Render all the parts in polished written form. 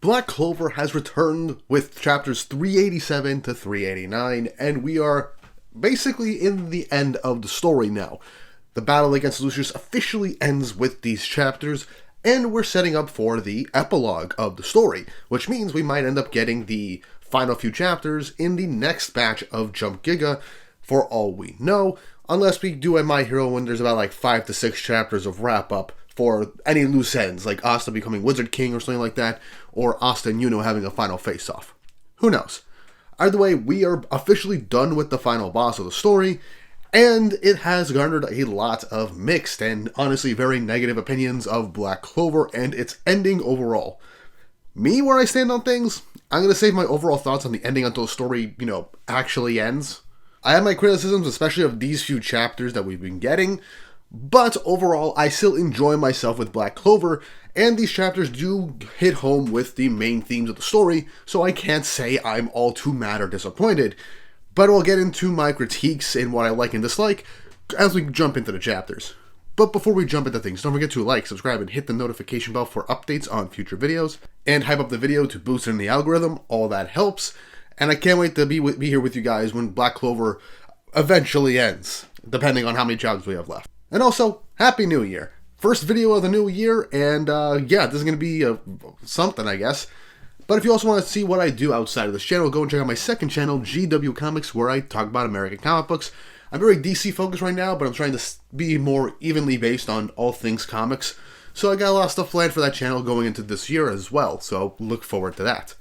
Black Clover has returned with chapters 387 to 389, and we are basically in the end of the story now. The battle against Lucius officially ends with these chapters, and we're setting up for the epilogue of the story, which means we might end up getting the final few chapters in the next batch of Jump Giga, for all we know, unless we do a My Hero when there's about like 5 to 6 chapters of wrap-up for any loose ends, like Asta becoming Wizard King or something like that, or Asta Yuno having a final face-off. Who knows? Either way, we are officially done with the final boss of the story, and it has garnered a lot of mixed and honestly very negative opinions of Black Clover and its ending overall. Me, where I stand on things, I'm going to save my overall thoughts on the ending until the story, actually ends. I have my criticisms, especially of these few chapters that we've been getting, but overall, I still enjoy myself with Black Clover, and these chapters do hit home with the main themes of the story, so I can't say I'm all too mad or disappointed. But I'll get into my critiques and what I like and dislike as we jump into the chapters. But before we jump into things, don't forget to like, subscribe, and hit the notification bell for updates on future videos, and hype up the video to boost it in the algorithm. All that helps, and I can't wait to be here with you guys when Black Clover eventually ends, depending on how many jobs we have left. And also, Happy New Year! First video of the new year, and yeah, this is going to be something, I guess. But if you also want to see what I do outside of this channel, go and check out my second channel, GW Comics, where I talk about American comic books. I'm very DC focused right now, but I'm trying to be more evenly based on all things comics. So I got a lot of stuff planned for that channel going into this year as well, so look forward to that.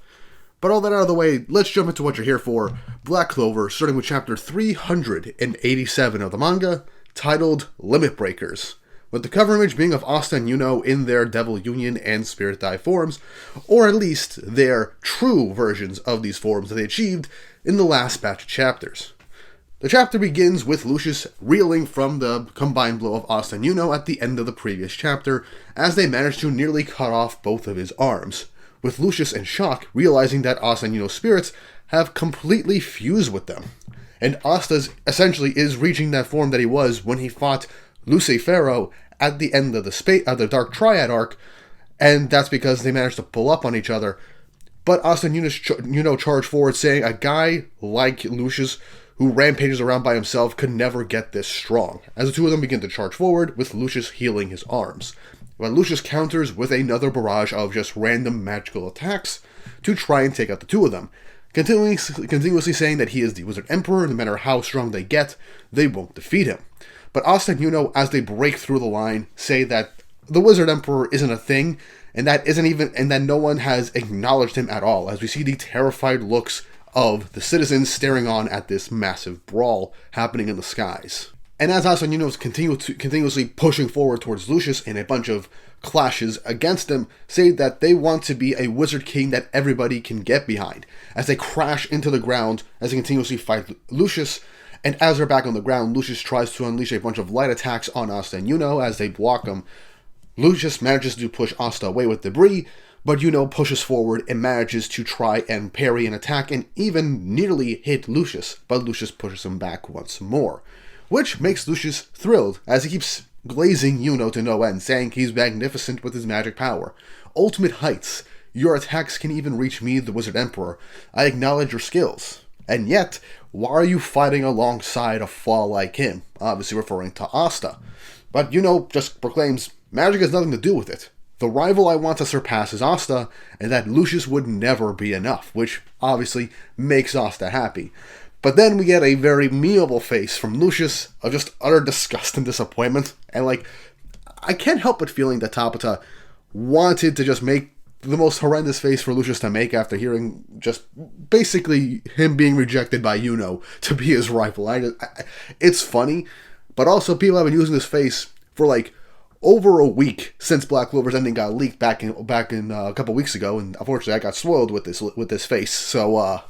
But all that out of the way, let's jump into what you're here for. Black Clover, starting with chapter 387 of the manga, titled Limit Breakers, with the cover image being of Asta and Yuno in their Devil Union and Spirit Die forms, or at least their true versions of these forms that they achieved in the last batch of chapters. The chapter begins with Lucius reeling from the combined blow of Asta and Yuno at the end of the previous chapter, as they managed to nearly cut off both of his arms, with Lucius in shock, realizing that Asta and Yuno's spirits have completely fused with them. And Asta's essentially is reaching that form that he was when he fought Lucifero at the end of the Dark Triad arc, and that's because they managed to pull up on each other. But Asta and Yuno charge forward, saying a guy like Lucius, who rampages around by himself, could never get this strong, as the two of them begin to charge forward, with Lucius healing his arms. But Lucius counters with another barrage of just random magical attacks to try and take out the two of them, continuously saying that he is the Wizard Emperor, no matter how strong they get, they won't defeat him. But Asta and Yuno, as they break through the line, say that the Wizard Emperor isn't a thing, and that no one has acknowledged him at all, as we see the terrified looks of the citizens staring on at this massive brawl happening in the skies. And as Asta and Yuno is continuously pushing forward towards Lucius in a bunch of clashes against him, say that they want to be a Wizard King that everybody can get behind, as they crash into the ground as they continuously fight Lucius. And as they're back on the ground, Lucius tries to unleash a bunch of light attacks on Asta and Yuno as they block him. Lucius manages to push Asta away with debris, but Yuno pushes forward and manages to try and parry an attack and even nearly hit Lucius, but Lucius pushes him back once more, which makes Lucius thrilled as he keeps glazing Yuno to no end, saying he's magnificent with his magic power. Ultimate heights. Your attacks can even reach me, the Wizard Emperor. I acknowledge your skills. And yet, why are you fighting alongside a flaw like him? Obviously referring to Asta. But Yuno just proclaims, magic has nothing to do with it. The rival I want to surpass is Asta, and that Lucius would never be enough, which obviously makes Asta happy. But then we get a very memeable face from Lucius of just utter disgust and disappointment, and I can't help but feeling that Tapata wanted to just make the most horrendous face for Lucius to make after hearing just basically him being rejected by Yuno to be his rival. It's funny, but also people have been using this face for over a week since Black Clover's ending got leaked back in a couple weeks ago, and unfortunately I got spoiled with this face. So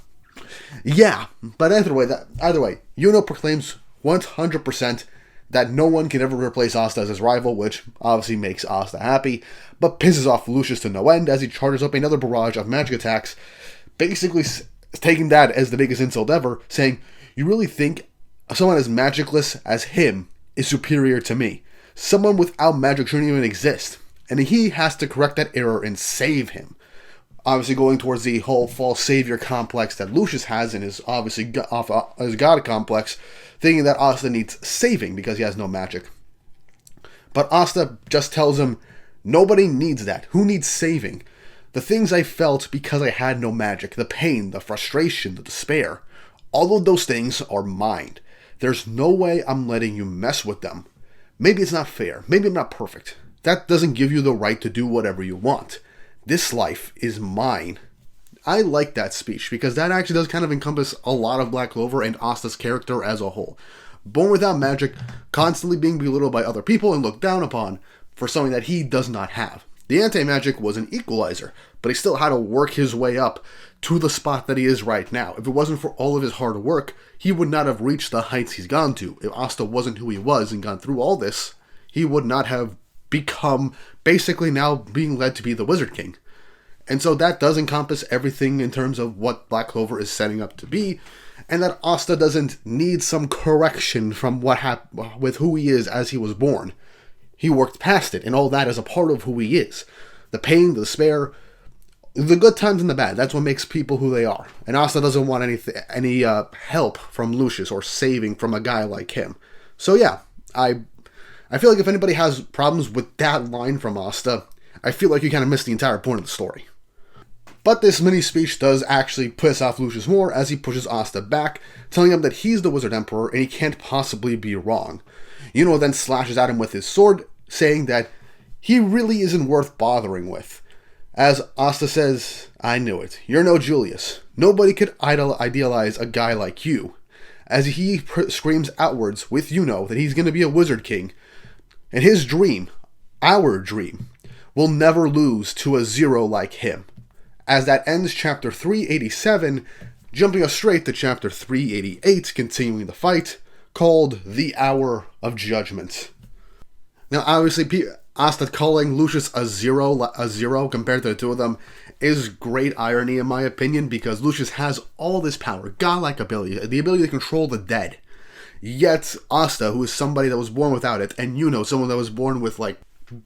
yeah. But either way, Yuno proclaims 100% that no one can ever replace Asta as his rival, which obviously makes Asta happy, but pisses off Lucius to no end as he charges up another barrage of magic attacks, basically taking that as the biggest insult ever, saying, "You really think someone as magicless as him is superior to me? Someone without magic shouldn't even exist, and he has to correct that error and save him." obviously going towards the whole false savior complex that Lucius has in his obviously his god complex, thinking that Asta needs saving because he has no magic. But Asta just tells him, nobody needs that. Who needs saving? The things I felt because I had no magic, the pain, the frustration, the despair, all of those things are mine. There's no way I'm letting you mess with them. Maybe it's not fair. Maybe I'm not perfect. That doesn't give you the right to do whatever you want. This life is mine. I like that speech because that actually does kind of encompass a lot of Black Clover and Asta's character as a whole. Born without magic, constantly being belittled by other people and looked down upon for something that he does not have. The anti-magic was an equalizer, but he still had to work his way up to the spot that he is right now. If it wasn't for all of his hard work, he would not have reached the heights he's gone to. If Asta wasn't who he was and gone through all this, he would not have become basically now being led to be the Wizard King. And so that does encompass everything in terms of what Black Clover is setting up to be, and that Asta doesn't need some correction from what happened with who he is as he was born. He worked past it, and all that is a part of who he is. The pain, the despair, the good times and the bad. That's what makes people who they are. And Asta doesn't want any help from Lucius or saving from a guy like him. So yeah, I feel like if anybody has problems with that line from Asta, I feel like you kind of missed the entire point of the story. But this mini speech does actually piss off Lucius more as he pushes Asta back, telling him that he's the Wizard Emperor and he can't possibly be wrong. Yuno then slashes at him with his sword, saying that he really isn't worth bothering with. As Asta says, I knew it. You're no Julius. Nobody could idealize a guy like you. As he screams outwards with Yuno that he's going to be a Wizard King. And his dream, our dream, will never lose to a zero like him. As that ends chapter 387, jumping us straight to chapter 388, continuing the fight, called The Hour of Judgment. Now, obviously, Asta calling Lucius a zero compared to the two of them is great irony in my opinion, because Lucius has all this power, godlike ability, the ability to control the dead. Yet Asta, who is somebody that was born without it, and someone that was born with, like,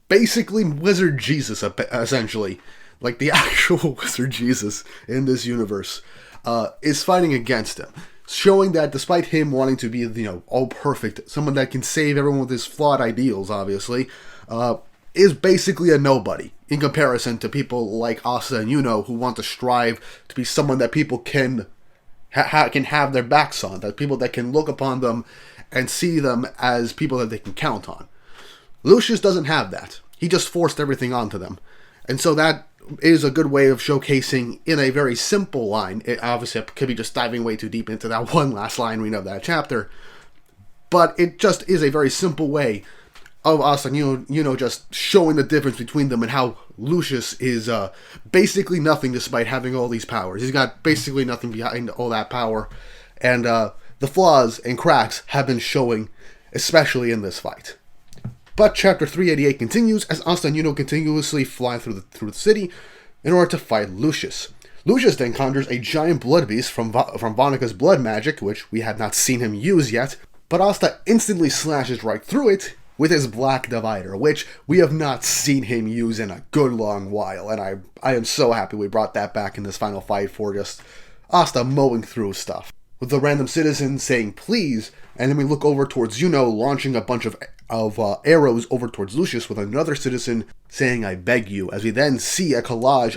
basically Wizard Jesus, essentially, like the actual Wizard Jesus in this universe, is fighting against him. Showing that despite him wanting to be, all perfect, someone that can save everyone with his flawed ideals, obviously, is basically a nobody in comparison to people like Asta and Yuno, who want to strive to be someone that people can have their backs on, that people that can look upon them and see them as people that they can count on. Lucius doesn't have that. He just forced everything onto them. And so that is a good way of showcasing in a very simple line. It obviously could be just diving way too deep into that one last line we know of that chapter. But it just is a very simple way of us and Yuno just showing the difference between them and how Lucius is basically nothing despite having all these powers. He's got basically nothing behind all that power. And the flaws and cracks have been showing, especially in this fight. But chapter 388 continues as Asta and Yuno continuously fly through the city in order to fight Lucius. Lucius then conjures a giant blood beast from Vonika's blood magic, which we have not seen him use yet, but Asta instantly slashes right through it with his black divider, which we have not seen him use in a good long while, and I am so happy we brought that back in this final fight for just Asta mowing through stuff. With the random citizen saying please, and then we look over towards Yuno launching a bunch of arrows over towards Lucius with another citizen saying I beg you, as we then see a collage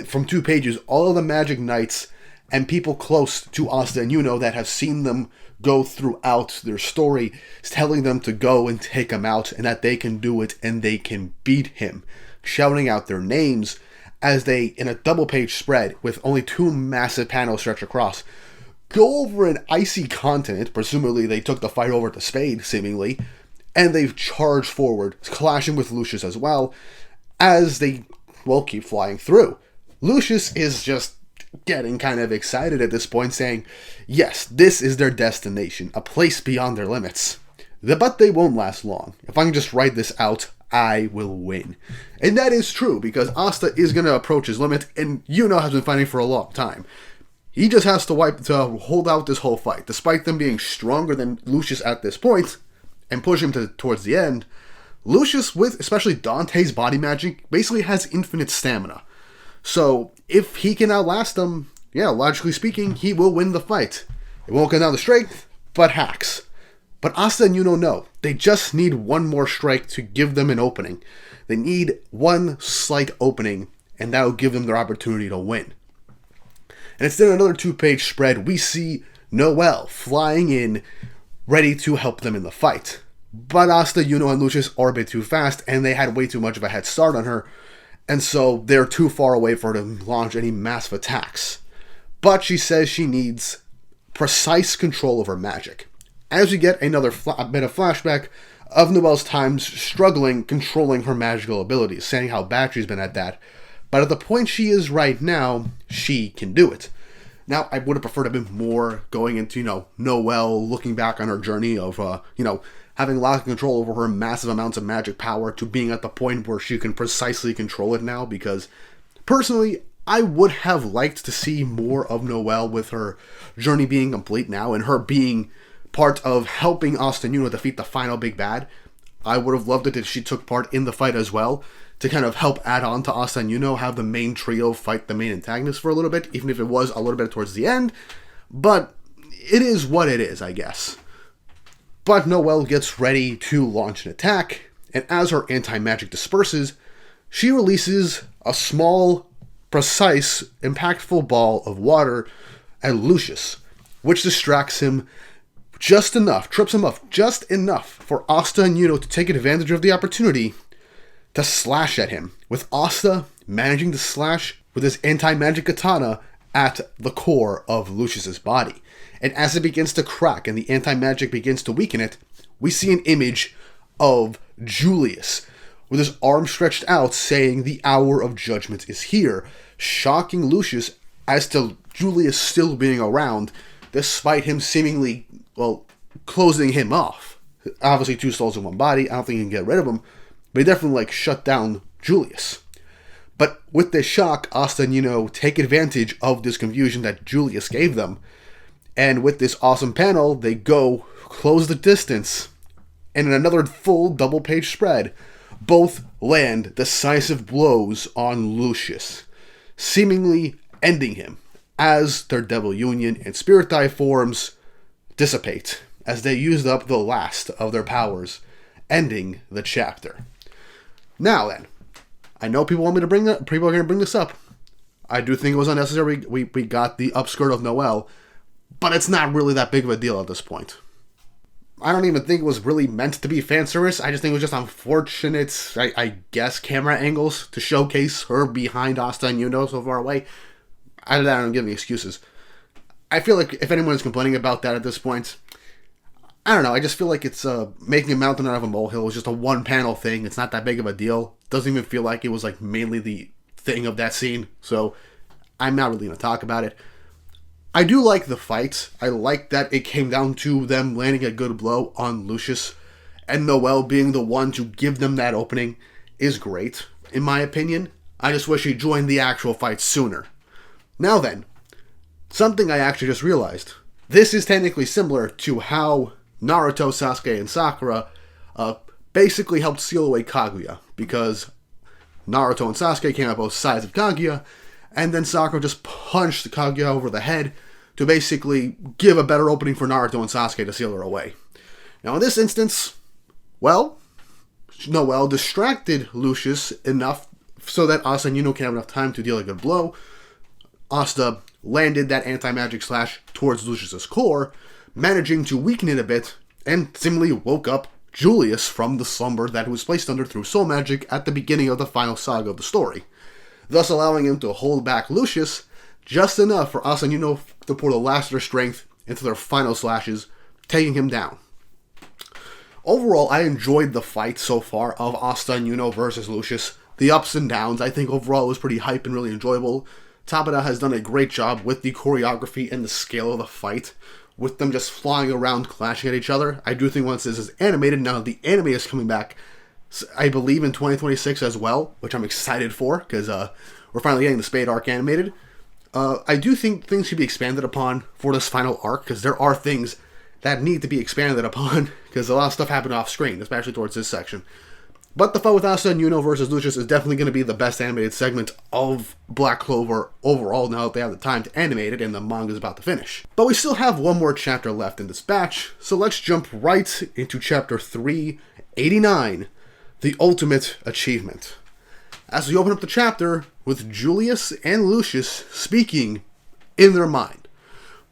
from 2 pages, all of the magic knights and people close to Asta and Yuno that have seen them go throughout their story, telling them to go and take him out and that they can do it and they can beat him, shouting out their names as they, in a double-page spread with only 2 massive panels stretched across, go over an icy continent. Presumably they took the fight over to Spade, seemingly, and they've charged forward, clashing with Lucius as well, as they, keep flying through. Lucius is just getting kind of excited at this point, saying, yes, this is their destination, a place beyond their limits. But they won't last long. If I can just write this out, I will win. And that is true, because Asta is going to approach his limit, and Yuno has been fighting for a long time. He just has to hold out this whole fight. Despite them being stronger than Lucius at this point, and push him towards the end, Lucius, with especially Dante's body magic, basically has infinite stamina. So if he can outlast them, yeah, logically speaking, he will win the fight. It won't come down to strength, but hacks. But Asta and Yuno know. They just need one more strike to give them an opening. They need one slight opening, and that will give them their opportunity to win. And instead of another 2-page spread, we see Noelle flying in, ready to help them in the fight. But Asta, Yuno, and Lucius are a bit too fast, and they had way too much of a head start on her, and so they're too far away for her to launch any massive attacks. But she says she needs precise control of her magic. As we get another bit of flashback of Noelle's times struggling controlling her magical abilities, saying how bad she's been at that. But at the point she is right now, she can do it. Now, I would have preferred a bit more going into, Noelle looking back on her journey of, having a lot of control over her massive amounts of magic power to being at the point where she can precisely control it now, because personally, I would have liked to see more of Noelle with her journey being complete now and her being part of helping Asta Yuno defeat the final big bad. I would have loved it if she took part in the fight as well, to kind of help add on to Asta and Yuno, have the main trio fight the main antagonist for a little bit, even if it was a little bit towards the end. But it is what it is, I guess. But Noelle gets ready to launch an attack, and as her anti-magic disperses, she releases a small, precise, impactful ball of water at Lucius, which distracts him just enough, trips him up just enough for Asta and Yuno to take advantage of the opportunity to slash at him, with Asta managing to slash with his anti-magic katana at the core of Lucius's body. And as it begins to crack and the anti-magic begins to weaken it, we see an image of Julius with his arm stretched out saying the hour of judgment is here, shocking Lucius as to Julius still being around despite him seemingly, closing him off. Obviously 2 souls in one body, I don't think he can get rid of him, but he definitely shut down Julius. But with this shock, Asta and Yuno take advantage of this confusion that Julius gave them. And with this awesome panel, they go close the distance. And in another full double-page spread, both land decisive blows on Lucius, seemingly ending him as their Devil Union and Spirit Die forms dissipate as they used up the last of their powers, ending the chapter. Now then, I know people want me to people are going to bring this up. I do think it was unnecessary. We got the upskirt of Noelle, but it's not really that big of a deal at this point. I don't even think it was really meant to be fan service. I just think it was just unfortunate, I guess, camera angles to showcase her behind Asta and Yuno so far away. I don't give me excuses. I feel like if anyone's complaining about that at this point, I don't know. I just feel like it's making a mountain out of a molehill. It was just a one-panel thing. It's not that big of a deal. Doesn't even feel like it was mainly the thing of that scene. So I'm not really going to talk about it. I do like the fight. I like that it came down to them landing a good blow on Lucius, and Noelle being the one to give them that opening is great, in my opinion. I just wish he joined the actual fight sooner. Now then, something I actually just realized. This is technically similar to how Naruto, Sasuke, and Sakura basically helped seal away Kaguya, because Naruto and Sasuke came out both sides of Kaguya, and then Sakura just punched Kaguya over the head to basically give a better opening for Naruto and Sasuke to seal her away. Now in this instance, Noelle distracted Lucius enough so that Asta and Yuno can have enough time to deal a good blow. Asta landed that anti-magic slash towards Lucius's core, managing to weaken it a bit, and seemingly woke up Julius from the slumber that he was placed under through soul magic at the beginning of the final saga of the story, thus allowing him to hold back Lucius just enough for Asta and Yuno to pour the last of their strength into their final slashes, taking him down. Overall, I enjoyed the fight so far of Asta and Yuno versus Lucius. The ups and downs, I think overall it was pretty hype and really enjoyable. Tabata has done a great job with the choreography and the scale of the fight, with them just flying around clashing at each other. I do think once this is animated, now the anime is coming back, I believe in 2026 as well, which I'm excited for, because we're finally getting the Spade arc animated. I do think things should be expanded upon for this final arc, because there are things that need to be expanded upon, because a lot of stuff happened off screen, especially towards this section. But the fight with Asta Yuno versus Lucius is definitely going to be the best animated segment of Black Clover overall now that they have the time to animate it and the manga is about to finish. But we still have one more chapter left in this batch, so let's jump right into chapter 389, The Ultimate Achievement. As we open up the chapter with Julius and Lucius speaking in their mind,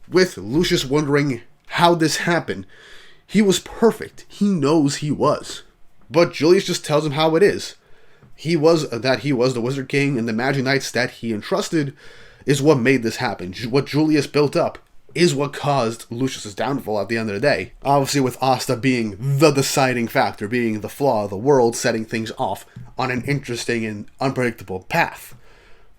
with Lucius wondering how this happened. He was perfect. He knows he was. But Julius just tells him how it is. He was the Wizard King, and the Magic Knights that he entrusted is what made this happen. What Julius built up is what caused Lucius's downfall at the end of the day. Obviously with Asta being the deciding factor, being the flaw of the world, setting things off on an interesting and unpredictable path.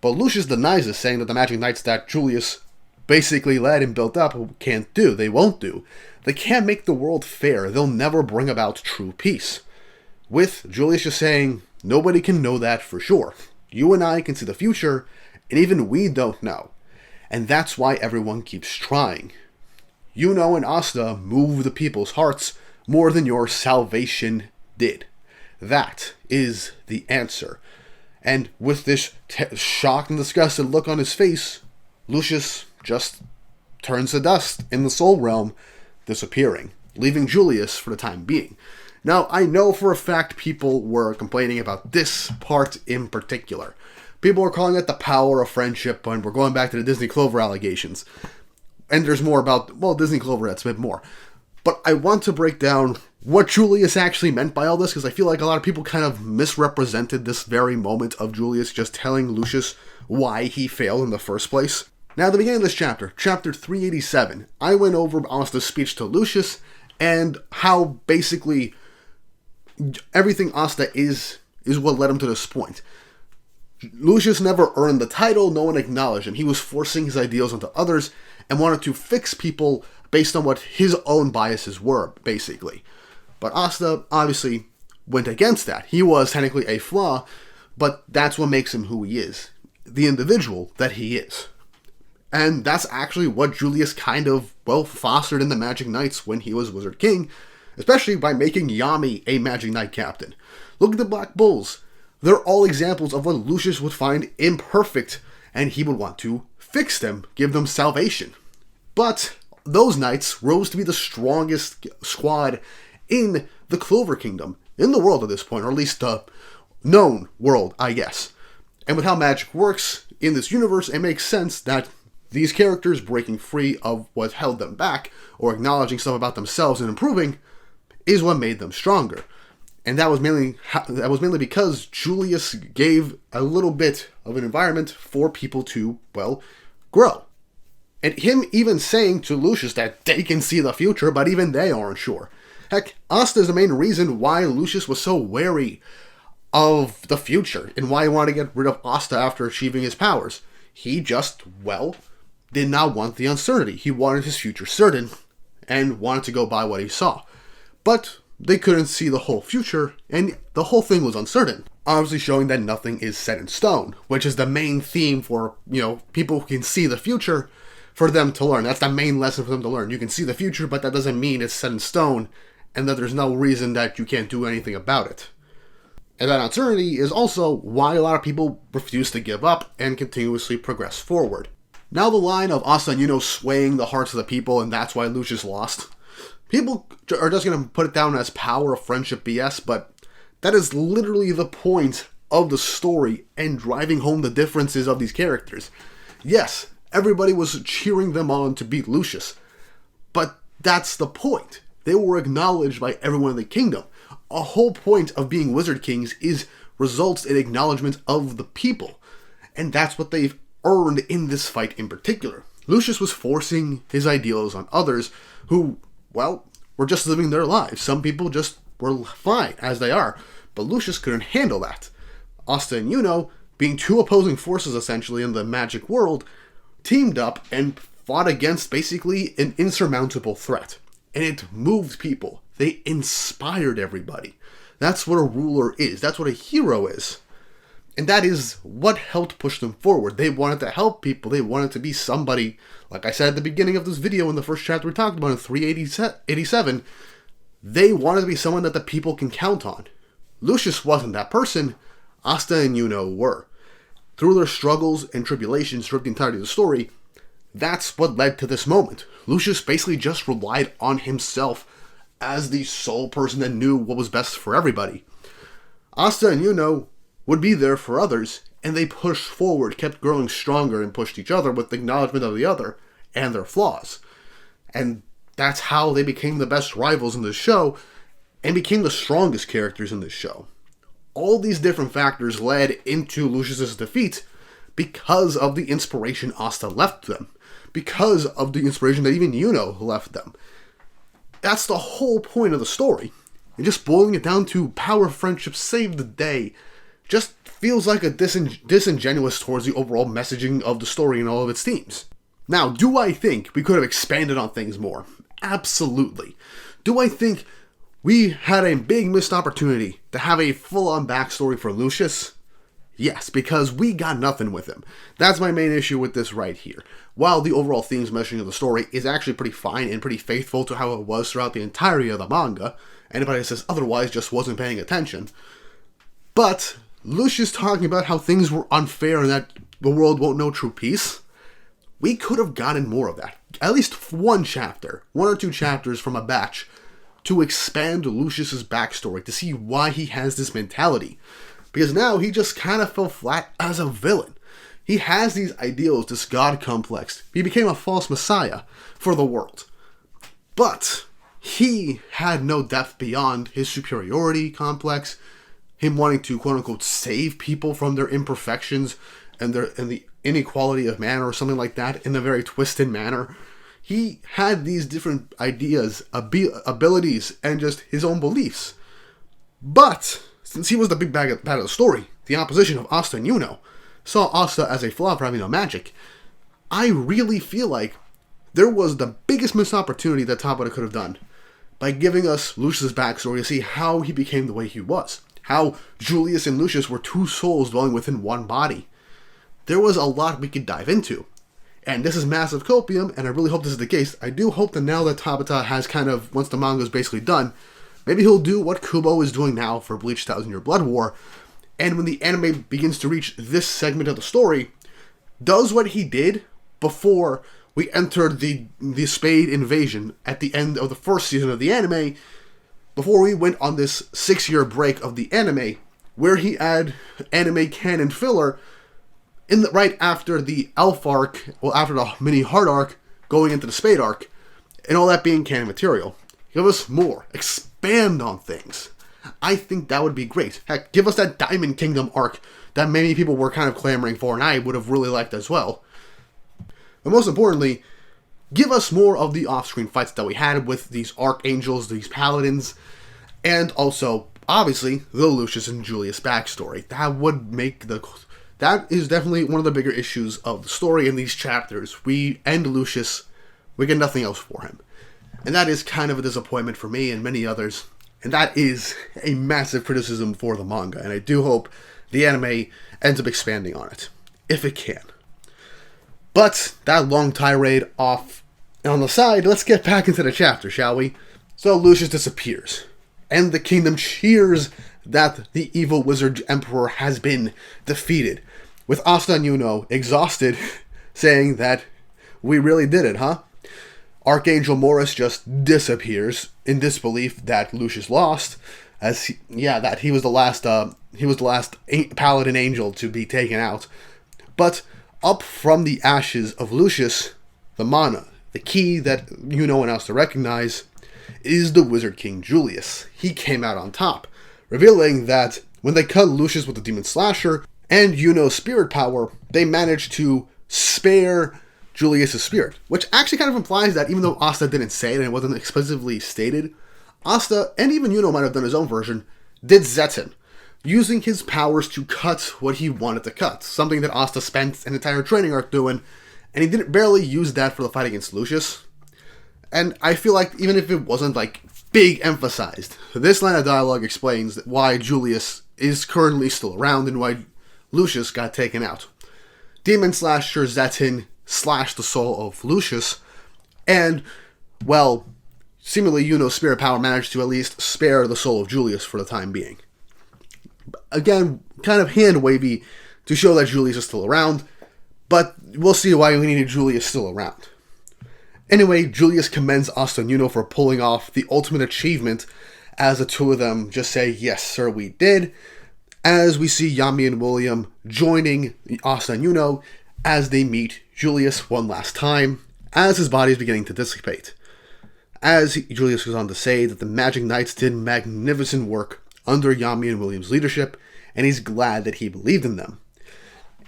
But Lucius denies this, saying that the Magic Knights that Julius basically led and built up can't do. They won't do. They can't make the world fair. They'll never bring about true peace. With Julius just saying, nobody can know that for sure. You and I can see the future, and even we don't know. And that's why everyone keeps trying. Yuno and Asta move the people's hearts more than your salvation did. That is the answer. And with this shocked and disgusted look on his face, Lucius just turns to dust in the soul realm, disappearing, leaving Julius for the time being. Now, I know for a fact people were complaining about this part in particular. People were calling it the power of friendship, and we're going back to the Disney Clover allegations. And there's more about, well, Disney Clover, that's a bit more. But I want to break down what Julius actually meant by all this, because I feel like a lot of people kind of misrepresented this very moment of Julius just telling Lucius why he failed in the first place. Now, at the beginning of this chapter, chapter 387, I went over Asta's speech to Lucius and how basically everything Asta is what led him to this point. Lucius never earned the title, no one acknowledged him. He was forcing his ideals onto others and wanted to fix people based on what his own biases were, basically. But Asta obviously went against that. He was technically a flaw, but that's what makes him who he is. The individual that he is. And that's actually what Julius kind of, well, fostered in the Magic Knights when he was Wizard King, especially by making Yami a Magic Knight captain. Look at the Black Bulls. They're all examples of what Lucius would find imperfect, and he would want to fix them, give them salvation. But those knights rose to be the strongest squad in the Clover Kingdom, in the world at this point, or at least the known world, I guess. And with how magic works in this universe, it makes sense that these characters breaking free of what held them back, or acknowledging stuff about themselves and improving, is what made them stronger. And that was mainly because Julius gave a little bit of an environment for people to, well, grow. And him even saying to Lucius that they can see the future, but even they aren't sure. Heck, Asta is the main reason why Lucius was so wary of the future, and why he wanted to get rid of Asta after achieving his powers. He just, well, did not want the uncertainty. He wanted his future certain, and wanted to go by what he saw. But they couldn't see the whole future, and the whole thing was uncertain. Obviously showing that nothing is set in stone, which is the main theme for, people who can see the future, for them to learn. That's the main lesson for them to learn. You can see the future, but that doesn't mean it's set in stone, and that there's no reason that you can't do anything about it. And that uncertainty is also why a lot of people refuse to give up and continuously progress forward. Now the line of Asta Yuno swaying the hearts of the people, and that's why Lucius lost. People are just going to put it down as power of friendship BS, but that is literally the point of the story and driving home the differences of these characters. Yes, everybody was cheering them on to beat Lucius, but that's the point. They were acknowledged by everyone in the kingdom. A whole point of being Wizard Kings results in acknowledgement of the people, and that's what they've earned in this fight in particular. Lucius was forcing his ideals on others who, well, were just living their lives. Some people just were fine as they are, but Lucius couldn't handle that. Asta and Yuno, being two opposing forces essentially in the magic world, teamed up and fought against basically an insurmountable threat. And it moved people. They inspired everybody. That's what a ruler is. That's what a hero is. And that is what helped push them forward. They wanted to help people. They wanted to be somebody, like I said at the beginning of this video in the first chapter we talked about in 387, they wanted to be someone that the people can count on. Lucius wasn't that person, Asta and Yuno were. Through their struggles and tribulations throughout the entirety of the story, that's what led to this moment. Lucius basically just relied on himself as the sole person that knew what was best for everybody. Asta and Yuno would be there for others, and they pushed forward, kept growing stronger, and pushed each other with acknowledgement of the other and their flaws. And that's how they became the best rivals in this show, and became the strongest characters in this show. All these different factors led into Lucius's defeat because of the inspiration Asta left them, because of the inspiration that even Yuno left them. That's the whole point of the story. And just boiling it down to power friendship saved the day just feels like a disingenuous towards the overall messaging of the story and all of its themes. Now, do I think we could have expanded on things more? Absolutely. Do I think we had a big missed opportunity to have a full-on backstory for Lucius? Yes, because we got nothing with him. That's my main issue with this right here. While the overall themes messaging of the story is actually pretty fine and pretty faithful to how it was throughout the entirety of the manga, anybody that says otherwise just wasn't paying attention. But Lucius talking about how things were unfair and that the world won't know true peace, we could have gotten more of that. At least one or two chapters from a batch to expand Lucius's backstory, to see why he has this mentality. Because now he just kind of fell flat as a villain. He has these ideals, this god complex. He became a false messiah for the world. But he had no depth beyond his superiority complex, him wanting to quote-unquote save people from their imperfections and the inequality of man or something like that in a very twisted manner. He had these different ideas, abilities, and just his own beliefs. But since he was the big bad of the story, the opposition of Asta and Yuno saw Asta as a flaw for having no magic, I really feel like there was the biggest missed opportunity that Dakota could have done by giving us Lucius' backstory to see how he became the way he was. How Julius and Lucius were two souls dwelling within one body. There was a lot we could dive into. And this is massive copium, and I really hope this is the case. I do hope that now that Tabata has kind of, once the manga is basically done, maybe he'll do what Kubo is doing now for Bleach 1000 Year Blood War, and when the anime begins to reach this segment of the story, does what he did before we entered the Spade invasion at the end of the first season of the anime, before we went on this 6-year break of the anime, where he had anime canon filler right after the Elf arc, well, after the mini Heart arc, going into the Spade arc, and all that being canon material. Give us more. Expand on things. I think that would be great. Heck, give us that Diamond Kingdom arc that many people were kind of clamoring for, and I would have really liked as well. But most importantly, give us more of the off-screen fights that we had with these archangels, these paladins, and also, obviously, the Lucius and Julius backstory. That is definitely one of the bigger issues of the story in these chapters. We end Lucius, we get nothing else for him. And that is kind of a disappointment for me and many others. And that is a massive criticism for the manga. And I do hope the anime ends up expanding on it, if it can. But that long tirade off on the side, let's get back into the chapter, shall we? So Lucius disappears, and the kingdom cheers that the evil wizard emperor has been defeated, with Asta and Yuno exhausted, saying that we really did it, huh? Archangel Morris just disappears in disbelief that Lucius lost, that he was the last paladin angel to be taken out. But up from the ashes of Lucius, the mana, the key that Yuno and Asta recognize, is the Wizard King Julius. He came out on top, revealing that when they cut Lucius with the Demon Slasher and Yuno's spirit power, they managed to spare Julius' spirit, which actually kind of implies that even though Asta didn't say it and it wasn't explicitly stated, Asta, and even Yuno might have done his own version, did Zetten, using his powers to cut what he wanted to cut, something that Asta spent an entire training arc doing, and he didn't barely use that for the fight against Lucius. And I feel like even if it wasn't big emphasized, this line of dialogue explains why Julius is currently still around and why Lucius got taken out. Demon Slasher Zetten slashed the soul of Lucius, and, seemingly Yuno's spirit power managed to at least spare the soul of Julius for the time being. Again, kind of hand wavy to show that Julius is still around, but we'll see why we need Julius still around. Anyway, Julius commends Asta Yuno for pulling off the ultimate achievement, as the two of them just say, "Yes, sir, we did," as we see Yami and William joining Asta Yuno as they meet Julius one last time, as his body is beginning to dissipate. As Julius goes on to say that the Magic Knights did magnificent work under Yami and William's leadership, and he's glad that he believed in them.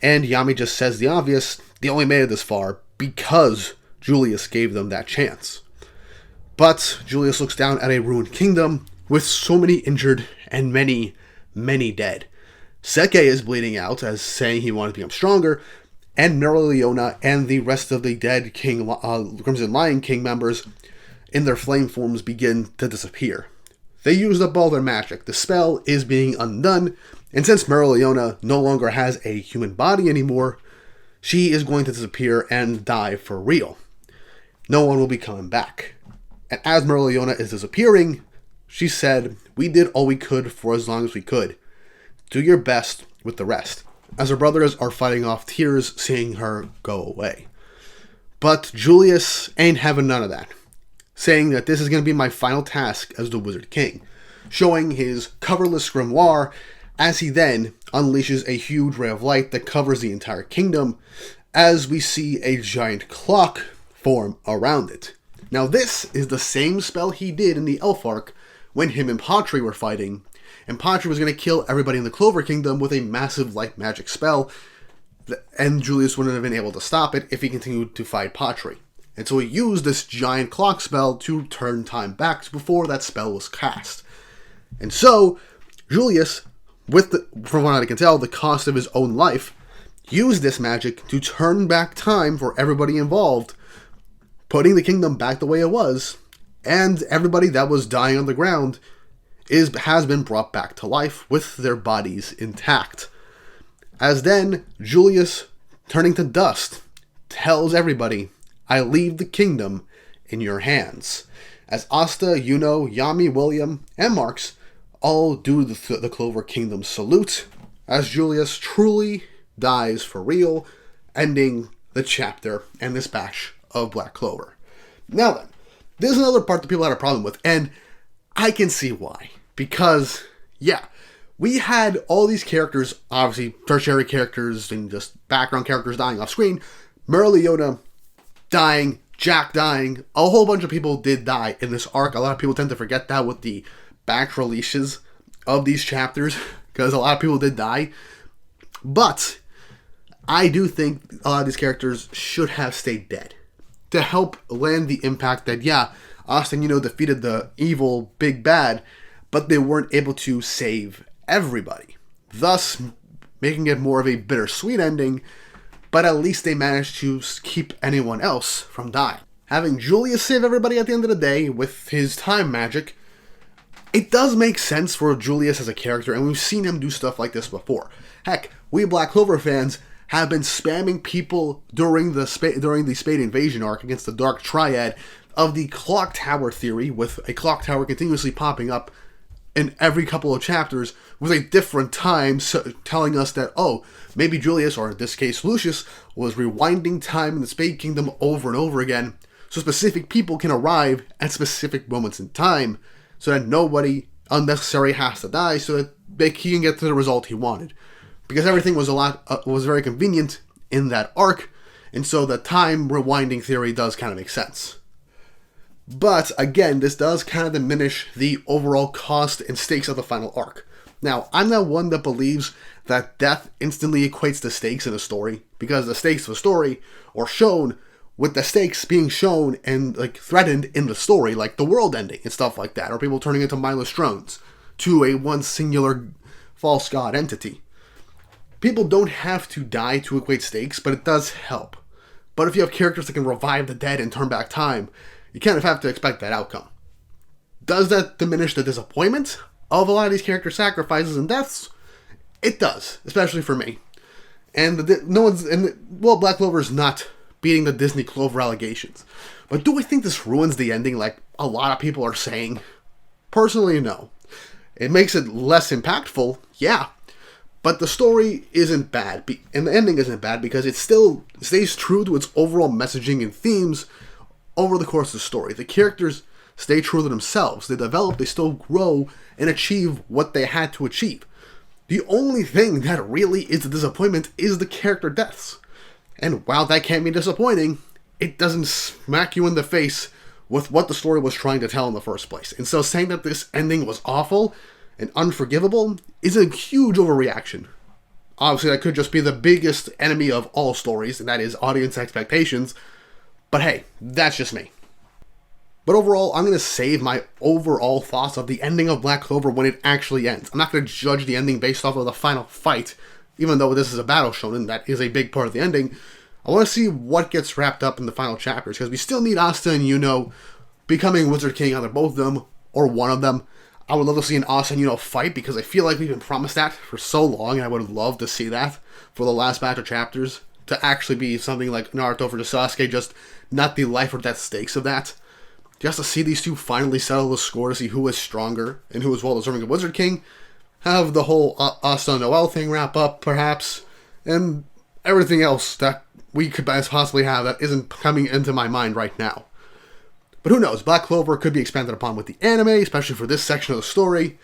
And Yami just says the obvious, they only made it this far because Julius gave them that chance. But Julius looks down at a ruined kingdom with so many injured and many, many dead. Seke is bleeding out as saying he wanted to become stronger, and Mereoleona and the rest of the dead Crimson Lion King members in their flame forms begin to disappear. They used up all their magic. The spell is being undone, and since Mereoleona no longer has a human body anymore, she is going to disappear and die for real. No one will be coming back. And as Mereoleona is disappearing, she said, "We did all we could for as long as we could. Do your best with the rest," as her brothers are fighting off tears seeing her go away. But Julius ain't having none of that, saying that this is going to be my final task as the Wizard King, showing his coverless grimoire as he then unleashes a huge ray of light that covers the entire kingdom, as we see a giant clock form around it. Now this is the same spell he did in the Elf Arc when him and Patri were fighting, and Patri was going to kill everybody in the Clover Kingdom with a massive light magic spell, and Julius wouldn't have been able to stop it if he continued to fight Patri. And so he used this giant clock spell to turn time back to before that spell was cast. And so, Julius, from what I can tell, the cost of his own life, used this magic to turn back time for everybody involved, putting the kingdom back the way it was, and everybody that was dying on the ground has been brought back to life with their bodies intact. As then, Julius, turning to dust, tells everybody, "I leave the kingdom in your hands." As Asta, Yuno, Yami, William, and Marks all do the Clover Kingdom salute, as Julius truly dies for real, ending the chapter and this batch of Black Clover. Now then, this is another part that people had a problem with, and I can see why. Because, yeah, we had all these characters, obviously tertiary characters and just background characters dying off screen, Mereoleona dying, Jack dying, a whole bunch of people did die in this arc. A lot of people tend to forget that with the back releases of these chapters, because a lot of people did die. But I do think a lot of these characters should have stayed dead to help land the impact that, yeah, Asta Yuno defeated the evil big bad, but they weren't able to save everybody, thus making it more of a bittersweet ending, but at least they managed to keep anyone else from dying. Having Julius save everybody at the end of the day with his time magic, it does make sense for Julius as a character, and we've seen him do stuff like this before. Heck, we Black Clover fans have been spamming people during the Spade Invasion arc against the Dark Triad of the Clock Tower theory, with a clock tower continuously popping up in every couple of chapters with a different time, so telling us that, oh, maybe Julius, or in this case Lucius, was rewinding time in the Spade Kingdom over and over again, so specific people can arrive at specific moments in time, so that nobody unnecessary has to die, so that he can get to the result he wanted. Because everything was was very convenient in that arc, and so the time rewinding theory does kind of make sense. But, again, this does kind of diminish the overall cost and stakes of the final arc. Now, I'm not one that believes that death instantly equates to stakes in a story, because the stakes of a story are shown with the stakes being shown and threatened in the story, like the world ending and stuff like that, or people turning into mindless drones to a one singular false god entity. People don't have to die to equate stakes, but it does help. But if you have characters that can revive the dead and turn back time, you kind of have to expect that outcome. Does that diminish the disappointment of a lot of these character sacrifices and deaths? It does, especially for me. And Black Clover's not beating the Disney Clover allegations. But do I think this ruins the ending like a lot of people are saying? Personally, no. It makes it less impactful, yeah. But the story isn't bad, and the ending isn't bad because it still stays true to its overall messaging and themes over the course of the story. The characters stay true to themselves. They develop, they still grow, and achieve what they had to achieve. The only thing that really is a disappointment is the character deaths. And while that can be disappointing, it doesn't smack you in the face with what the story was trying to tell in the first place. And so saying that this ending was awful and unforgivable is a huge overreaction. Obviously, that could just be the biggest enemy of all stories, and that is audience expectations. But hey, that's just me. But overall, I'm going to save my overall thoughts of the ending of Black Clover when it actually ends. I'm not going to judge the ending based off of the final fight, even though this is a battle shonen, that is a big part of the ending. I want to see what gets wrapped up in the final chapters, because we still need Asta and Yuno becoming Wizard King, either both of them or one of them. I would love to see an Asta and Yuno fight, because I feel like we've been promised that for so long, and I would love to see that for the last batch of chapters, to actually be something like Naruto versus Sasuke, just not the life or death stakes of that. Just to see these two finally settle the score to see who is stronger and who is well deserving of Wizard King. Have the whole Asta and Noelle thing wrap up, perhaps, and everything else that we could best possibly have that isn't coming into my mind right now. But who knows, Black Clover could be expanded upon with the anime, especially for this section of the story.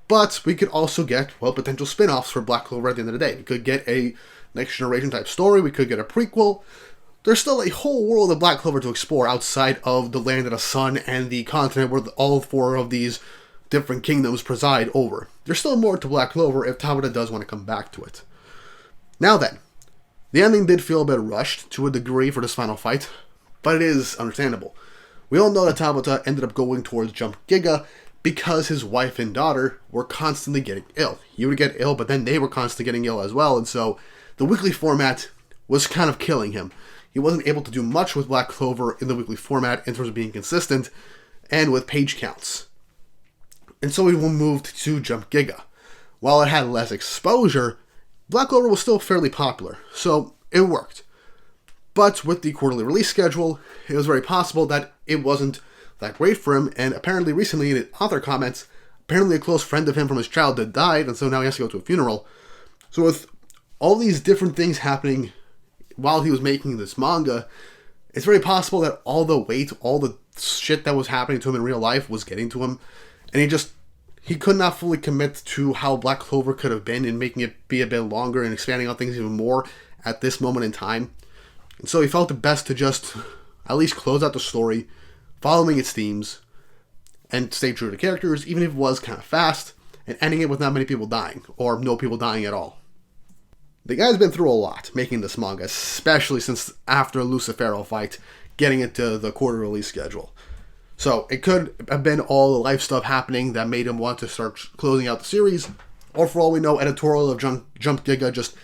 But we could also get, well, potential spin-offs for Black Clover at the end of the day. We could get a Next Generation type story, we could get a prequel. There's still a whole world of Black Clover to explore outside of the Land of the Sun and the continent where all four of these different kingdoms preside over. There's still more to Black Clover if Tabata does want to come back to it. Now then, the ending did feel a bit rushed to a degree for this final fight, but it is understandable. We all know that Tabata ended up going towards Jump Giga because his wife and daughter were constantly getting ill. He would get ill, but then they were constantly getting ill as well, and so the weekly format was kind of killing him. He wasn't able to do much with Black Clover in the weekly format in terms of being consistent and with page counts. And so we moved to Jump Giga. While it had less exposure, Black Clover was still fairly popular, so it worked. But with the quarterly release schedule, it was very possible that it wasn't that great for him, and apparently recently in author comments, apparently a close friend of him from his childhood died, and so now he has to go to a funeral. So with all these different things happening while he was making this manga, it's very possible that all the weight, all the shit that was happening to him in real life was getting to him, and he could not fully commit to how Black Clover could have been in making it be a bit longer and expanding on things even more at this moment in time. And so he felt it best to just at least close out the story, following its themes, and stay true to the characters, even if it was kind of fast, and ending it with not many people dying, or no people dying at all. The guy's been through a lot making this manga, especially since after the Lucifero fight, getting it to the quarter release schedule. So it could have been all the life stuff happening that made him want to start closing out the series, or for all we know, editorial of Jump Giga just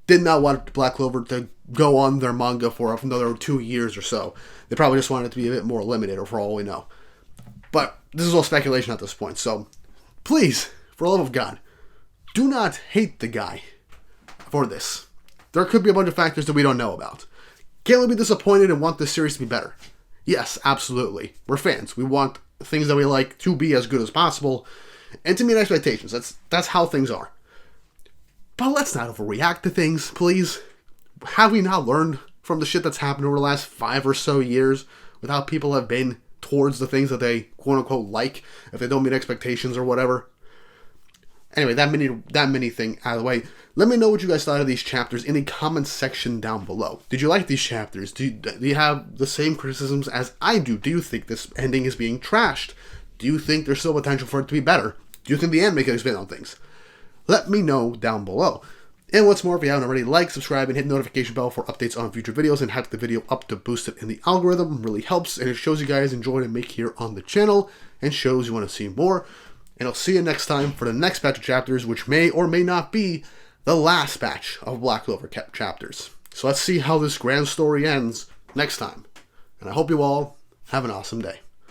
did not want Black Clover to go on their manga for another 2 years or so. They probably just wanted it to be a bit more limited, or for all we know. But this is all speculation at this point, so please, for the love of God, do not hate the guy for this. There could be a bunch of factors that we don't know about. Can we be disappointed and want this series to be better? Yes, absolutely. We're fans. We want things that we like to be as good as possible, and to meet expectations. That's how things are. But let's not overreact to things, please. Have we not learned from the shit that's happened over the last 5 or so years with how people have been towards the things that they quote-unquote like, if they don't meet expectations or whatever? Anyway, that mini thing out of the way. Let me know what you guys thought of these chapters in the comments section down below. Did you like these chapters? Do you have the same criticisms as I do? Do you think this ending is being trashed? Do you think there's still potential for it to be better? Do you think the anime can expand on things? Let me know down below. And what's more, if you haven't already, like, subscribe, and hit the notification bell for updates on future videos, and hype the video up to boost it in the algorithm. It really helps, and it shows you guys enjoy what I make here on the channel, and shows you want to see more. And I'll see you next time for the next batch of chapters, which may or may not be the last batch of Black Clover chapters. So let's see how this grand story ends next time. And I hope you all have an awesome day.